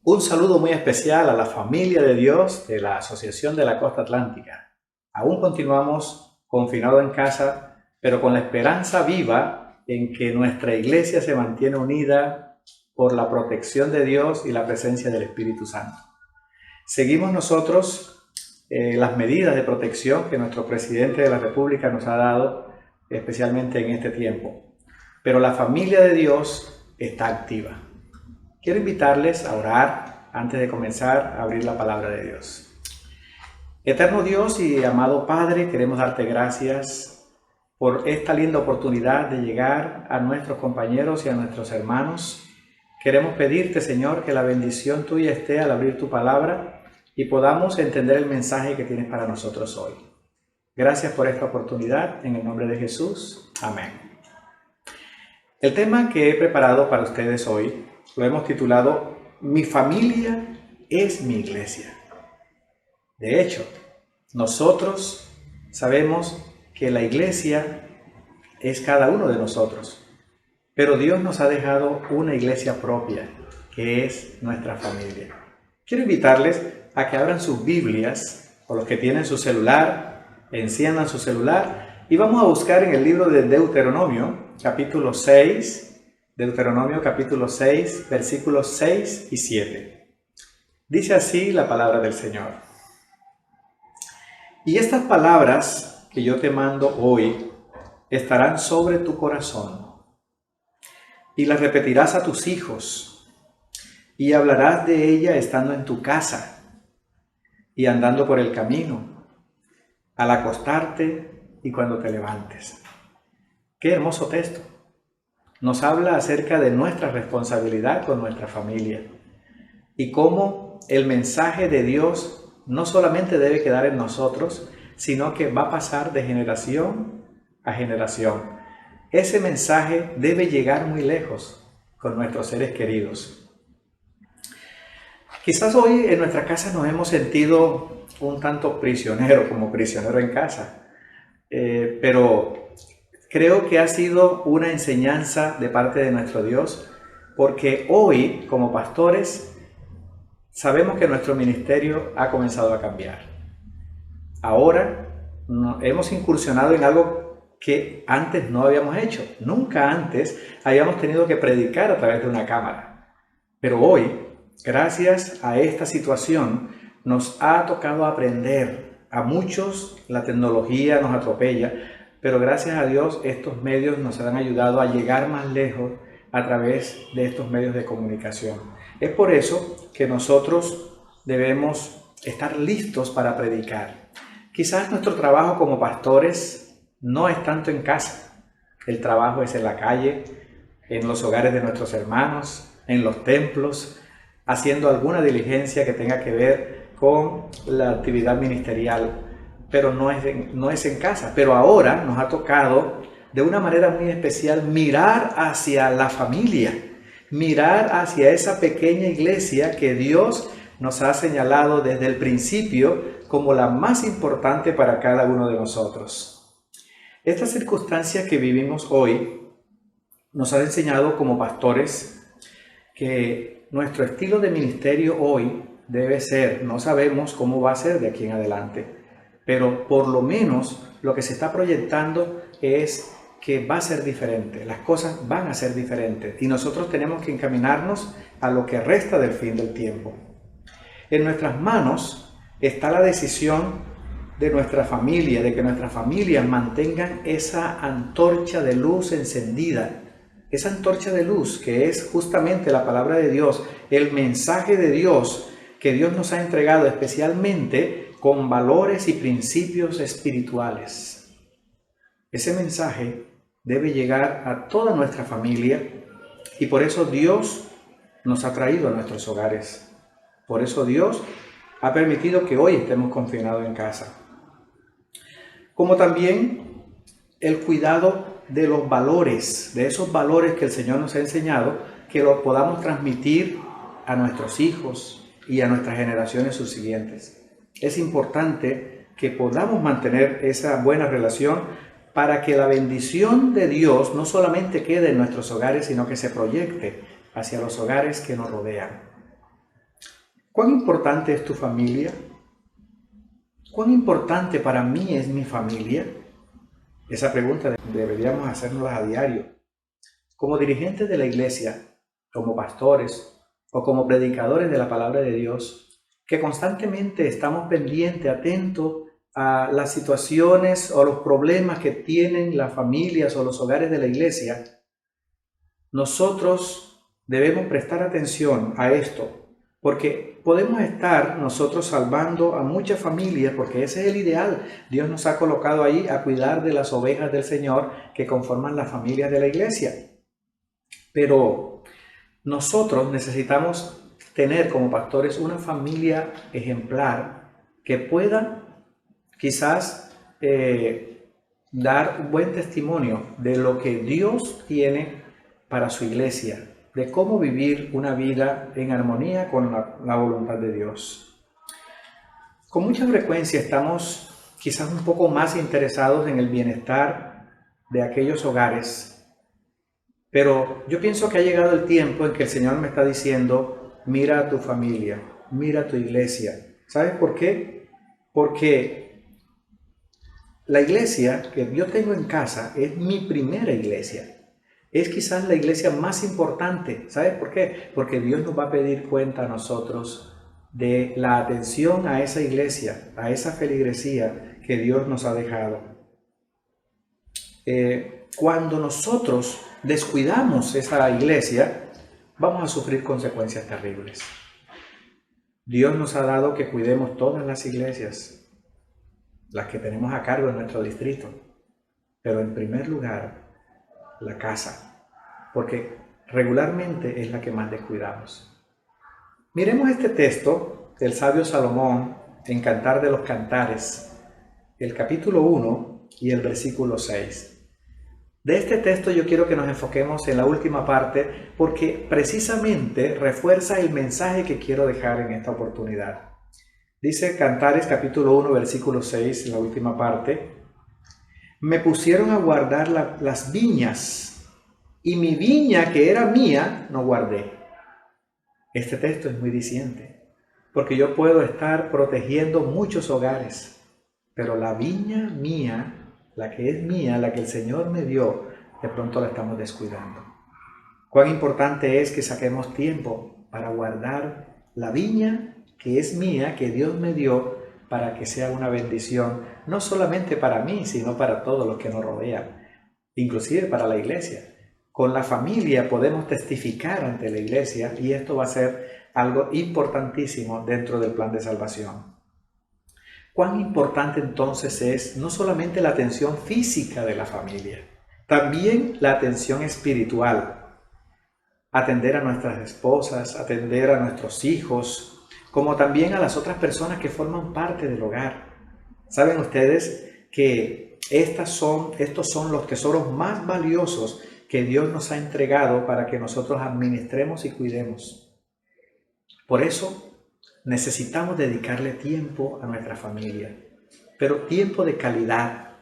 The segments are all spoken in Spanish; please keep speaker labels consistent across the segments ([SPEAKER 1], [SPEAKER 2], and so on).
[SPEAKER 1] Un saludo muy especial a la familia de Dios de la Asociación de la Costa Atlántica. Aún continuamos confinados en casa, pero con la esperanza viva en que nuestra iglesia se mantiene unida por la protección de Dios y la presencia del Espíritu Santo. Seguimos nosotros las medidas de protección que nuestro presidente de la República nos ha dado, especialmente en este tiempo. Pero la familia de Dios está activa. Quiero invitarles a orar antes de comenzar a abrir la palabra de Dios. Eterno Dios y amado Padre, queremos darte gracias por esta linda oportunidad de llegar a nuestros compañeros y a nuestros hermanos. Queremos pedirte, Señor, que la bendición tuya esté al abrir tu palabra y podamos entender el mensaje que tienes para nosotros hoy. Gracias por esta oportunidad, en el nombre de Jesús. Amén. El tema que he preparado para ustedes hoy lo hemos titulado Mi familia es mi iglesia. De hecho, nosotros sabemos que la iglesia es cada uno de nosotros, pero Dios nos ha dejado una iglesia propia, que es nuestra familia. Quiero invitarles a que abran sus Biblias, o los que tienen su celular, enciendan su celular, y vamos a buscar en el libro de Deuteronomio, capítulo 6, Deuteronomio capítulo 6, versículos 6 y 7. Dice así la palabra del Señor. Y estas palabras que yo te mando hoy estarán sobre tu corazón, y las repetirás a tus hijos, y hablarás de ella estando en tu casa, y andando por el camino, al acostarte y cuando te levantes. Qué hermoso texto. Nos habla acerca de nuestra responsabilidad con nuestra familia y cómo el mensaje de Dios no solamente debe quedar en nosotros, sino que va a pasar de generación a generación. Ese mensaje debe llegar muy lejos con nuestros seres queridos. Quizás hoy en nuestra casa nos hemos sentido un tanto prisioneros, como prisionero en casa, pero creo que ha sido una enseñanza de parte de nuestro Dios, porque hoy, como pastores, sabemos que nuestro ministerio ha comenzado a cambiar. Ahora hemos incursionado en algo que antes no habíamos hecho. Nunca antes habíamos tenido que predicar a través de una cámara. Pero hoy, gracias a esta situación, nos ha tocado aprender. A muchos la tecnología nos atropella, pero gracias a Dios estos medios nos han ayudado a llegar más lejos a través de estos medios de comunicación. Es por eso que nosotros debemos estar listos para predicar. Quizás nuestro trabajo como pastores no es tanto en casa. El trabajo es en la calle, en los hogares de nuestros hermanos, en los templos, haciendo alguna diligencia que tenga que ver con la actividad ministerial. Pero no es en casa. Pero ahora nos ha tocado de una manera muy especial mirar hacia la familia, mirar hacia esa pequeña iglesia que Dios nos ha señalado desde el principio como la más importante para cada uno de nosotros. Esta circunstancia que vivimos hoy nos ha enseñado como pastores que nuestro estilo de ministerio hoy debe ser, no sabemos cómo va a ser de aquí en adelante, pero por lo menos lo que se está proyectando es que va a ser diferente, las cosas van a ser diferentes y nosotros tenemos que encaminarnos a lo que resta del fin del tiempo. En nuestras manos está la decisión de nuestra familia, de que nuestras familias mantengan esa antorcha de luz encendida, esa antorcha de luz que es justamente la palabra de Dios, el mensaje de Dios que Dios nos ha entregado especialmente con valores y principios espirituales. Ese mensaje debe llegar a toda nuestra familia y por eso Dios nos ha traído a nuestros hogares. Por eso Dios ha permitido que hoy estemos confinados en casa. Como también el cuidado de los valores, de esos valores que el Señor nos ha enseñado, que los podamos transmitir a nuestros hijos y a nuestras generaciones subsiguientes. Es importante que podamos mantener esa buena relación para que la bendición de Dios no solamente quede en nuestros hogares, sino que se proyecte hacia los hogares que nos rodean. ¿Cuán importante es tu familia? ¿Cuán importante para mí es mi familia? Esa pregunta deberíamos hacernosla a diario. Como dirigentes de la iglesia, como pastores o como predicadores de la palabra de Dios, que constantemente estamos pendientes, atentos a las situaciones o los problemas que tienen las familias o los hogares de la iglesia, nosotros debemos prestar atención a esto, porque podemos estar nosotros salvando a muchas familias, porque ese es el ideal. Dios nos ha colocado ahí a cuidar de las ovejas del Señor que conforman las familias de la iglesia. Pero nosotros necesitamos tener como pastores una familia ejemplar que pueda quizás dar un buen testimonio de lo que Dios tiene para su iglesia, de cómo vivir una vida en armonía con la voluntad de Dios. Con mucha frecuencia estamos quizás un poco más interesados en el bienestar de aquellos hogares, pero yo pienso que ha llegado el tiempo en que el Señor me está diciendo, mira a tu familia, mira a tu iglesia. ¿Sabes por qué? Porque la iglesia que yo tengo en casa es mi primera iglesia. Es quizás la iglesia más importante. ¿Sabes por qué? Porque Dios nos va a pedir cuenta a nosotros de la atención a esa iglesia, a esa feligresía que Dios nos ha dejado. Cuando nosotros descuidamos esa iglesia, vamos a sufrir consecuencias terribles. Dios nos ha dado que cuidemos todas las iglesias, las que tenemos a cargo en nuestro distrito, pero en primer lugar, la casa, porque regularmente es la que más descuidamos. Miremos este texto del sabio Salomón en Cantar de los Cantares, el capítulo 1 y el versículo 6. De este texto yo quiero que nos enfoquemos en la última parte porque precisamente refuerza el mensaje que quiero dejar en esta oportunidad. Dice Cantares capítulo 1 versículo 6 en la última parte: me pusieron a guardar las viñas y mi viña que era mía no guardé. Este texto es muy diciente porque yo puedo estar protegiendo muchos hogares, pero la viña mía, la que es mía, la que el Señor me dio, de pronto la estamos descuidando. Cuán importante es que saquemos tiempo para guardar la viña que es mía, que Dios me dio, para que sea una bendición, no solamente para mí, sino para todos los que nos rodean, inclusive para la iglesia. Con la familia podemos testificar ante la iglesia y esto va a ser algo importantísimo dentro del plan de salvación. Cuán importante entonces es no solamente la atención física de la familia, también la atención espiritual. Atender a nuestras esposas, atender a nuestros hijos, como también a las otras personas que forman parte del hogar. ¿Saben ustedes que estos son los tesoros más valiosos que Dios nos ha entregado para que nosotros administremos y cuidemos? Por eso necesitamos dedicarle tiempo a nuestra familia, pero tiempo de calidad,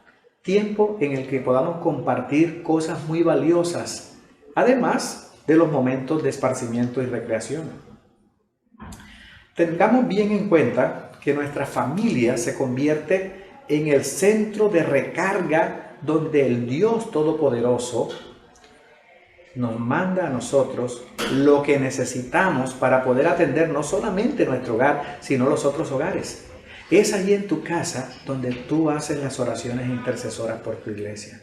[SPEAKER 1] tiempo en el que podamos compartir cosas muy valiosas, además de los momentos de esparcimiento y recreación. Tengamos bien en cuenta que nuestra familia se convierte en el centro de recarga donde el Dios Todopoderoso nos manda a nosotros lo que necesitamos para poder atender no solamente nuestro hogar, sino los otros hogares. Es allí en tu casa donde tú haces las oraciones intercesoras por tu iglesia.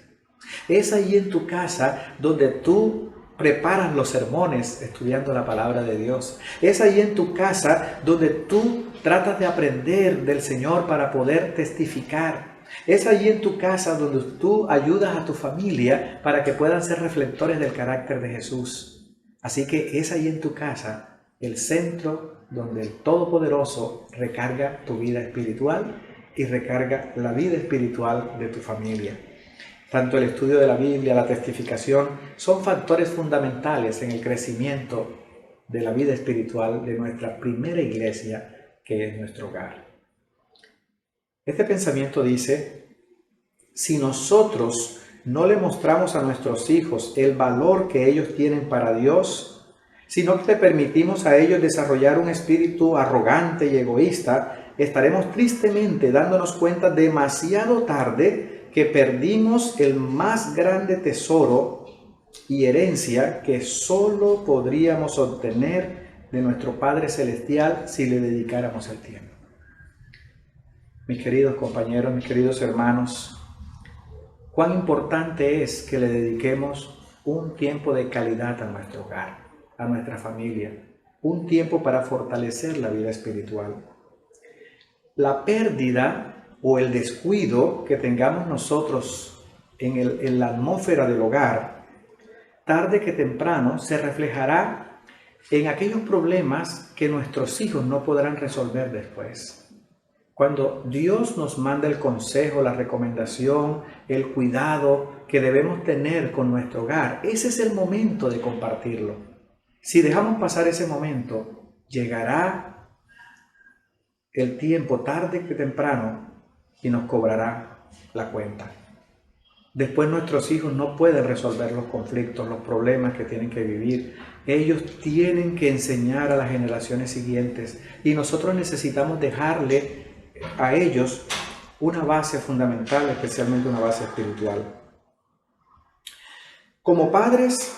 [SPEAKER 1] Es allí en tu casa donde tú preparas los sermones estudiando la palabra de Dios. Es allí en tu casa donde tú tratas de aprender del Señor para poder testificar. Es allí en tu casa donde tú ayudas a tu familia para que puedan ser reflectores del carácter de Jesús. Así que es allí en tu casa el centro donde el Todopoderoso recarga tu vida espiritual y recarga la vida espiritual de tu familia. Tanto el estudio de la Biblia, la testificación, son factores fundamentales en el crecimiento de la vida espiritual de nuestra primera iglesia, que es nuestro hogar. Este pensamiento dice: si nosotros no le mostramos a nuestros hijos el valor que ellos tienen para Dios, sino que le permitimos a ellos desarrollar un espíritu arrogante y egoísta, estaremos tristemente dándonos cuenta demasiado tarde que perdimos el más grande tesoro y herencia que solo podríamos obtener de nuestro Padre Celestial si le dedicáramos el tiempo. Mis queridos compañeros, mis queridos hermanos, cuán importante es que le dediquemos un tiempo de calidad a nuestro hogar, a nuestra familia, un tiempo para fortalecer la vida espiritual. La pérdida o el descuido que tengamos nosotros en la atmósfera del hogar, tarde que temprano se reflejará en aquellos problemas que nuestros hijos no podrán resolver después. Cuando Dios nos manda el consejo, la recomendación, el cuidado que debemos tener con nuestro hogar, ese es el momento de compartirlo. Si dejamos pasar ese momento, llegará el tiempo tarde que temprano y nos cobrará la cuenta. Después nuestros hijos no pueden resolver los conflictos, los problemas que tienen que vivir. Ellos tienen que enseñar a las generaciones siguientes y nosotros necesitamos dejarle a ellos una base fundamental, especialmente una base espiritual. Como padres,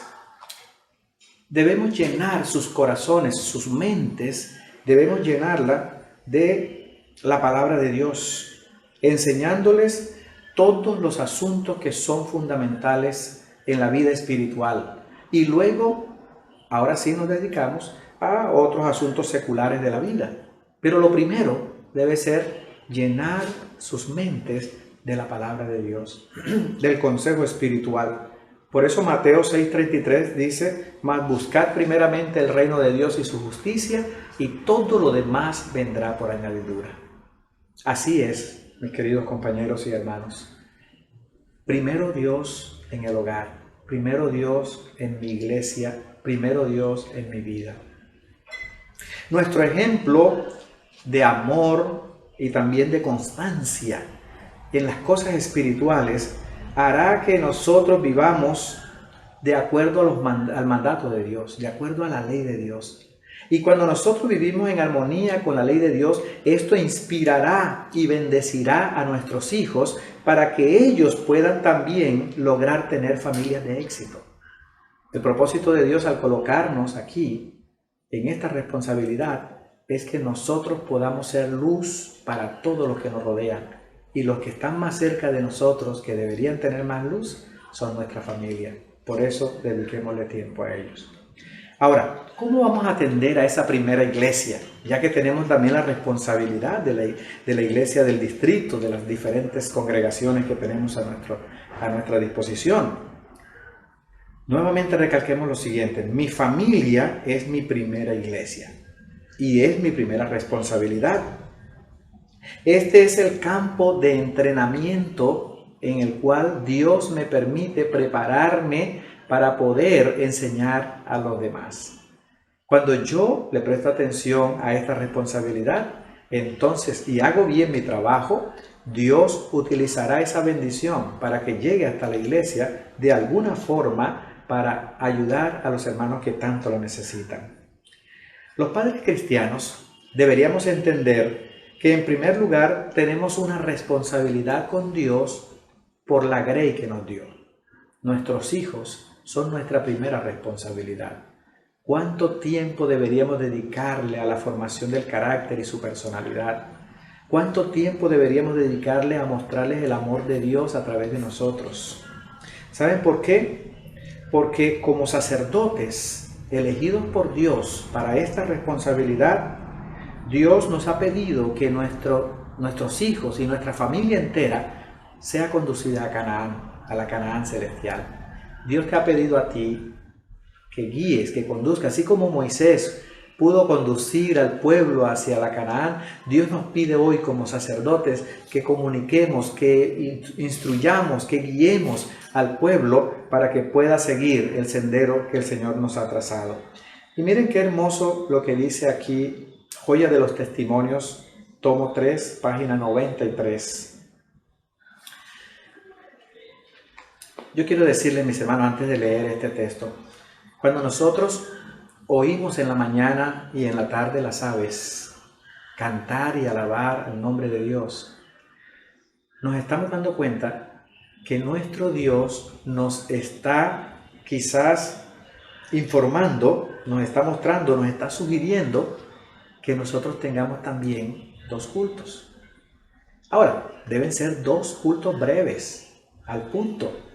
[SPEAKER 1] debemos llenar sus corazones, sus mentes, debemos llenarla de la palabra de Dios, enseñándoles todos los asuntos que son fundamentales en la vida espiritual. Y luego, ahora sí nos dedicamos a otros asuntos seculares de la vida. Pero lo primero debe ser llenar sus mentes de la palabra de Dios, del consejo espiritual. Por eso Mateo 6:33 dice: mas buscad primeramente el reino de Dios y su justicia, y todo lo demás vendrá por añadidura. Así es, mis queridos compañeros y hermanos. Primero Dios en el hogar, primero Dios en mi iglesia, primero Dios en mi vida. Nuestro ejemplo de amor y también de constancia en las cosas espirituales hará que nosotros vivamos de acuerdo al mandato de Dios, de acuerdo a la ley de Dios. Y cuando nosotros vivimos en armonía con la ley de Dios, esto inspirará y bendecirá a nuestros hijos para que ellos puedan también lograr tener familias de éxito. El propósito de Dios al colocarnos aquí en esta responsabilidad es que nosotros podamos ser luz para todos los que nos rodean. Y los que están más cerca de nosotros, que deberían tener más luz, son nuestra familia. Por eso dediquémosle tiempo a ellos. Ahora, ¿cómo vamos a atender a esa primera iglesia? Ya que tenemos también la responsabilidad de la iglesia del distrito, de las diferentes congregaciones que tenemos a nuestra disposición. Nuevamente recalquemos lo siguiente: mi familia es mi primera iglesia y es mi primera responsabilidad. Este es el campo de entrenamiento en el cual Dios me permite prepararme para poder enseñar a los demás. Cuando yo le presto atención a esta responsabilidad, entonces, y hago bien mi trabajo, Dios utilizará esa bendición para que llegue hasta la iglesia de alguna forma para ayudar a los hermanos que tanto lo necesitan. Los padres cristianos deberíamos entender que en primer lugar tenemos una responsabilidad con Dios por la grey que nos dio. Nuestros hijos son nuestra primera responsabilidad. ¿Cuánto tiempo deberíamos dedicarle a la formación del carácter y su personalidad? ¿Cuánto tiempo deberíamos dedicarle a mostrarles el amor de Dios a través de nosotros? ¿Saben por qué? Porque como sacerdotes elegidos por Dios para esta responsabilidad, Dios nos ha pedido que nuestros hijos y nuestra familia entera sea conducida a Canaán, a la Canaán celestial. Dios te ha pedido a ti que guíes, que conduzcas, así como Moisés pudo conducir al pueblo hacia la Canaán. Dios nos pide hoy como sacerdotes que comuniquemos, que instruyamos, que guiemos al pueblo para que pueda seguir el sendero que el Señor nos ha trazado. Y miren qué hermoso lo que dice aquí, Joya de los Testimonios, tomo 3, página 93. Yo quiero decirles, mis hermanos, antes de leer este texto, cuando nosotros oímos en la mañana y en la tarde las aves cantar y alabar el nombre de Dios, nos estamos dando cuenta que nuestro Dios nos está quizás informando, nos está mostrando, nos está sugiriendo que nosotros tengamos también 2 cultos. Ahora, deben ser 2 cultos breves, al punto.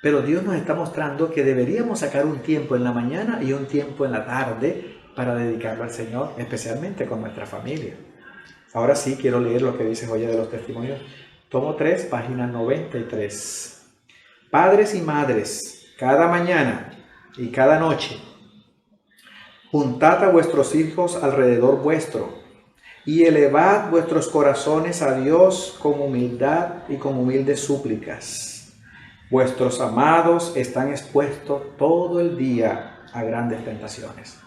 [SPEAKER 1] Pero Dios nos está mostrando que deberíamos sacar un tiempo en la mañana y un tiempo en la tarde para dedicarlo al Señor, especialmente con nuestra familia. Ahora sí quiero leer lo que dice Joya de los Testimonios, tomo 3, página 93. Padres y madres, cada mañana y cada noche, juntad a vuestros hijos alrededor vuestro y elevad vuestros corazones a Dios con humildad y con humildes súplicas. Vuestros amados están expuestos todo el día a grandes tentaciones.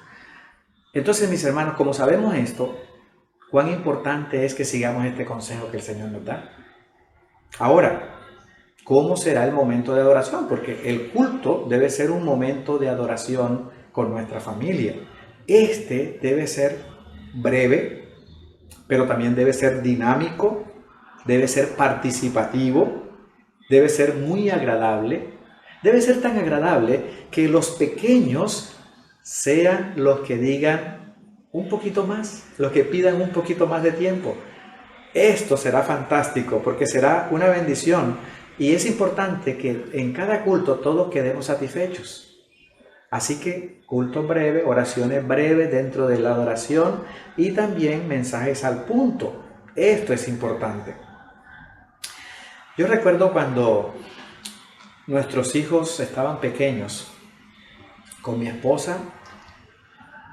[SPEAKER 1] Entonces, mis hermanos, como sabemos esto, cuán importante es que sigamos este consejo que el Señor nos da. Ahora, ¿cómo será el momento de adoración? Porque el culto debe ser un momento de adoración con nuestra familia. Este debe ser breve, pero también debe ser dinámico, debe ser participativo, debe ser muy agradable. Debe ser tan agradable que los pequeños sean los que digan un poquito más, los que pidan un poquito más de tiempo. Esto será fantástico porque será una bendición y es importante que en cada culto todos quedemos satisfechos. Así que culto breve, oraciones breves dentro de la adoración y también mensajes al punto. Esto es importante. Yo recuerdo cuando nuestros hijos estaban pequeños, con mi esposa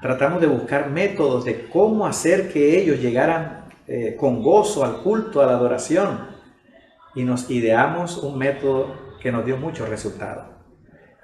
[SPEAKER 1] tratamos de buscar métodos de cómo hacer que ellos llegaran con gozo al culto, a la adoración, y nos ideamos un método que nos dio muchos resultados.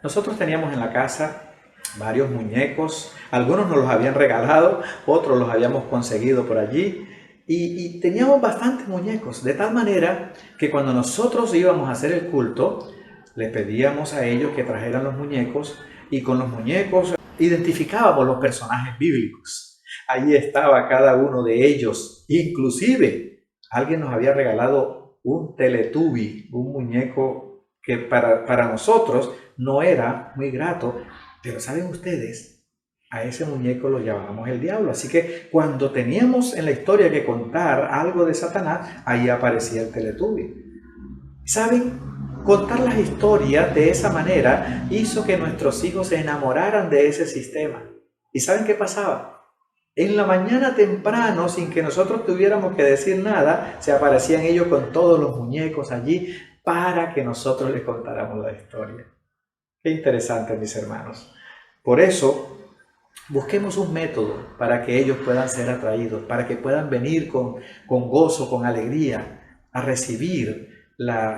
[SPEAKER 1] Nosotros teníamos en la casa varios muñecos, algunos nos los habían regalado, otros los habíamos conseguido por allí, y teníamos bastantes muñecos, de tal manera que cuando nosotros íbamos a hacer el culto, le pedíamos a ellos que trajeran los muñecos, y con los muñecos identificábamos los personajes bíblicos. Allí estaba cada uno de ellos. Inclusive, alguien nos había regalado un Teletubby, un muñeco que para nosotros no era muy grato, pero ¿saben ustedes? A ese muñeco lo llamábamos el diablo. Así que cuando teníamos en la historia que contar algo de Satanás, ahí aparecía el Teletubby. ¿Saben? Contar las historias de esa manera hizo que nuestros hijos se enamoraran de ese sistema. ¿Y saben qué pasaba? En la mañana temprano, sin que nosotros tuviéramos que decir nada, se aparecían ellos con todos los muñecos allí para que nosotros les contáramos la historia. Qué interesante, mis hermanos. Por eso, busquemos un método para que ellos puedan ser atraídos, para que puedan venir con gozo, con alegría, a recibir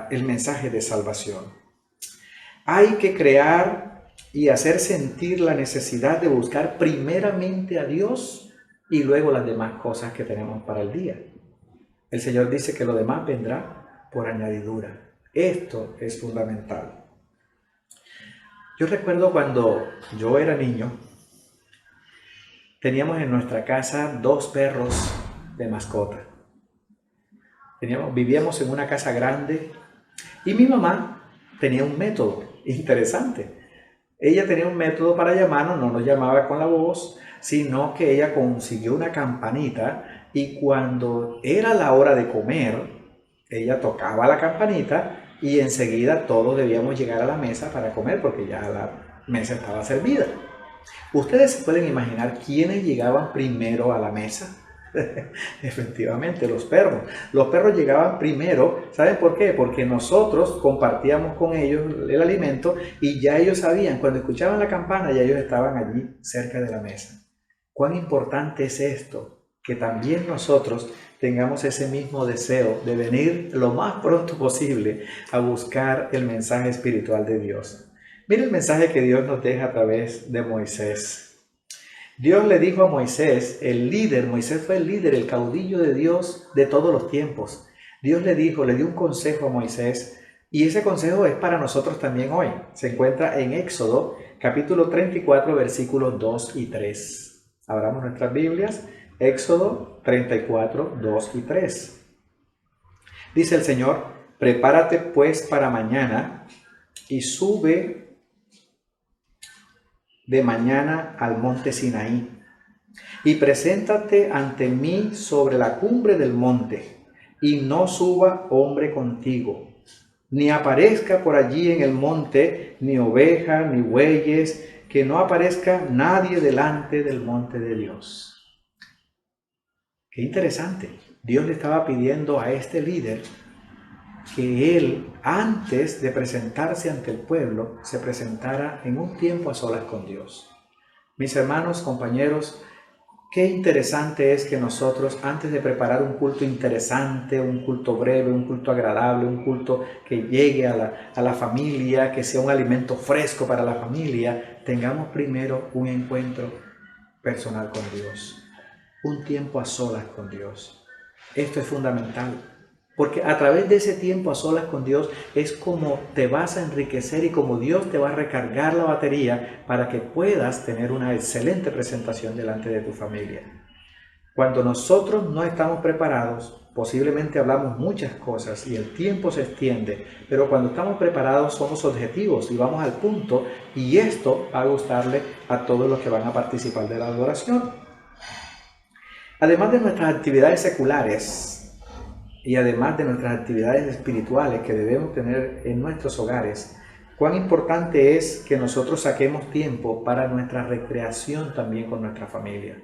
[SPEAKER 1] el mensaje de salvación. Hay que crear y hacer sentir la necesidad de buscar primeramente a Dios y luego las demás cosas que tenemos para el día. El Señor dice que lo demás vendrá por añadidura. Esto es fundamental. Yo recuerdo cuando yo era niño, teníamos en nuestra casa 2 perros de mascota. Vivíamos en una casa grande y mi mamá tenía un método interesante. Ella tenía un método para llamarnos, no nos llamaba con la voz, sino que ella consiguió una campanita y cuando era la hora de comer, ella tocaba la campanita y enseguida todos debíamos llegar a la mesa para comer porque ya la mesa estaba servida. ¿Ustedes se pueden imaginar quiénes llegaban primero a la mesa? Efectivamente, los perros. Los perros llegaban primero. ¿Saben por qué? Porque nosotros compartíamos con ellos el alimento y ya ellos sabían, cuando escuchaban la campana, ya ellos estaban allí cerca de la mesa. ¿Cuán importante es esto? Que también nosotros tengamos ese mismo deseo de venir lo más pronto posible a buscar el mensaje espiritual de Dios. Mira el mensaje que Dios nos deja a través de Moisés. Dios le dijo a Moisés, Moisés fue el líder, el caudillo de Dios de todos los tiempos. Dios le dio un consejo a Moisés y ese consejo es para nosotros también hoy. Se encuentra en Éxodo capítulo 34, versículos 2 y 3. Abramos nuestras Biblias, Éxodo 34, 2 y 3. Dice el Señor: prepárate pues para mañana y sube de mañana al monte Sinaí y preséntate ante mí sobre la cumbre del monte, y no suba hombre contigo, ni aparezca por allí en el monte ni oveja ni bueyes, que no aparezca nadie delante del monte de Dios. Qué interesante. Dios le estaba pidiendo a este líder que él, antes de presentarse ante el pueblo, se presentara en un tiempo a solas con Dios. Mis hermanos, compañeros, qué interesante es que nosotros, antes de preparar un culto interesante, un culto breve, un culto agradable, un culto que llegue a la familia, que sea un alimento fresco para la familia, tengamos primero un encuentro personal con Dios, un tiempo a solas con Dios. Esto es fundamental, porque a través de ese tiempo a solas con Dios es como te vas a enriquecer y como Dios te va a recargar la batería para que puedas tener una excelente presentación delante de tu familia. Cuando nosotros no estamos preparados, posiblemente hablamos muchas cosas y el tiempo se extiende, pero cuando estamos preparados somos objetivos y vamos al punto, y esto va a gustarle a todos los que van a participar de la adoración. Además de nuestras actividades seculares, y además de nuestras actividades espirituales que debemos tener en nuestros hogares, cuán importante es que nosotros saquemos tiempo para nuestra recreación también con nuestra familia.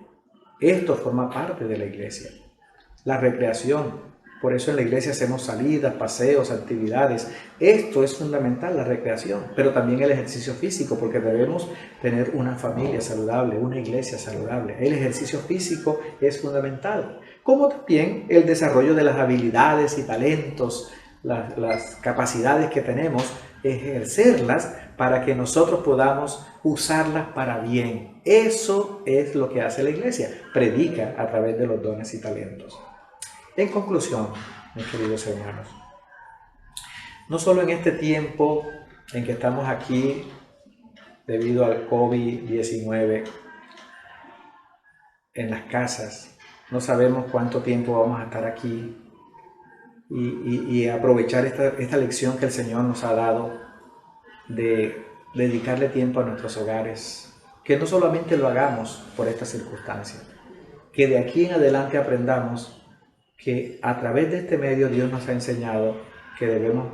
[SPEAKER 1] Esto forma parte de la iglesia, la recreación. Por eso en la iglesia hacemos salidas, paseos, actividades. Esto es fundamental, la recreación, pero también el ejercicio físico, porque debemos tener una familia saludable, una iglesia saludable. El ejercicio físico es fundamental, como también el desarrollo de las habilidades y talentos, las capacidades que tenemos, ejercerlas para que nosotros podamos usarlas para bien. Eso es lo que hace la iglesia, predica a través de los dones y talentos. En conclusión, mis queridos hermanos, no solo en este tiempo en que estamos aquí debido al COVID-19 en las casas, no sabemos cuánto tiempo vamos a estar aquí y aprovechar esta lección que el Señor nos ha dado de dedicarle tiempo a nuestros hogares, que no solamente lo hagamos por esta circunstancia, que de aquí en adelante aprendamos que a través de este medio Dios nos ha enseñado que debemos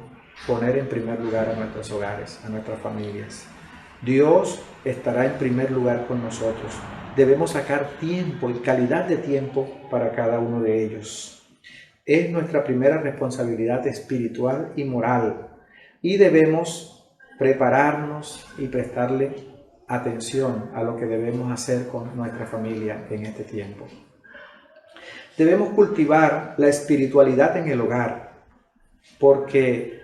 [SPEAKER 1] poner en primer lugar a nuestros hogares, a nuestras familias. Dios estará en primer lugar con nosotros. Debemos sacar tiempo y calidad de tiempo para cada uno de ellos. Es nuestra primera responsabilidad espiritual y moral, y debemos prepararnos y prestarle atención a lo que debemos hacer con nuestra familia en este tiempo. Debemos cultivar la espiritualidad en el hogar, porque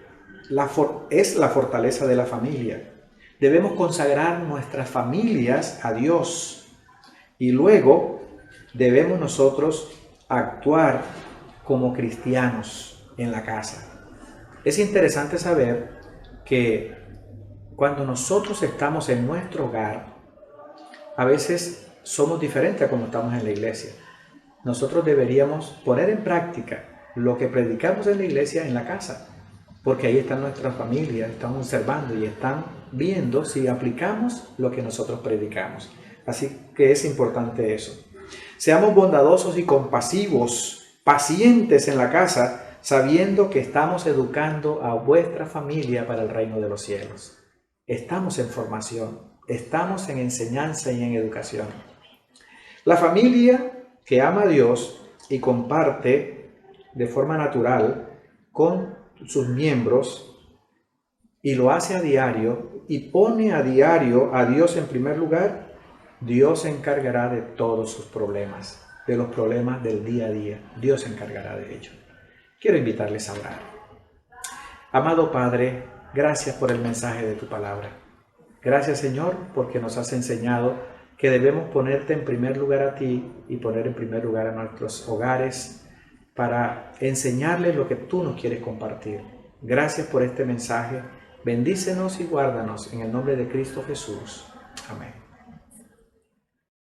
[SPEAKER 1] es la fortaleza de la familia. Debemos consagrar nuestras familias a Dios y luego debemos nosotros actuar como cristianos en la casa. Es interesante saber que cuando nosotros estamos en nuestro hogar, a veces somos diferentes a como estamos en la iglesia. Nosotros deberíamos poner en práctica lo que predicamos en la iglesia en la casa, porque ahí están nuestras familias, están observando y están viendo si aplicamos lo que nosotros predicamos. Así que es importante eso. Seamos bondadosos y compasivos, pacientes en la casa, sabiendo que estamos educando a vuestra familia para el reino de los cielos. Estamos en formación, estamos en enseñanza y en educación. La familia que ama a Dios y comparte de forma natural con sus miembros y lo hace a diario y pone a diario a Dios en primer lugar, Dios se encargará de todos sus problemas, de los problemas del día a día. Dios se encargará de ello. Quiero invitarles a orar. Amado Padre, gracias por el mensaje de tu palabra. Gracias, Señor, porque nos has enseñado que debemos ponerte en primer lugar a ti y poner en primer lugar a nuestros hogares para enseñarles lo que tú nos quieres compartir. Gracias por este mensaje. Bendícenos y guárdanos en el nombre de Cristo Jesús. Amén.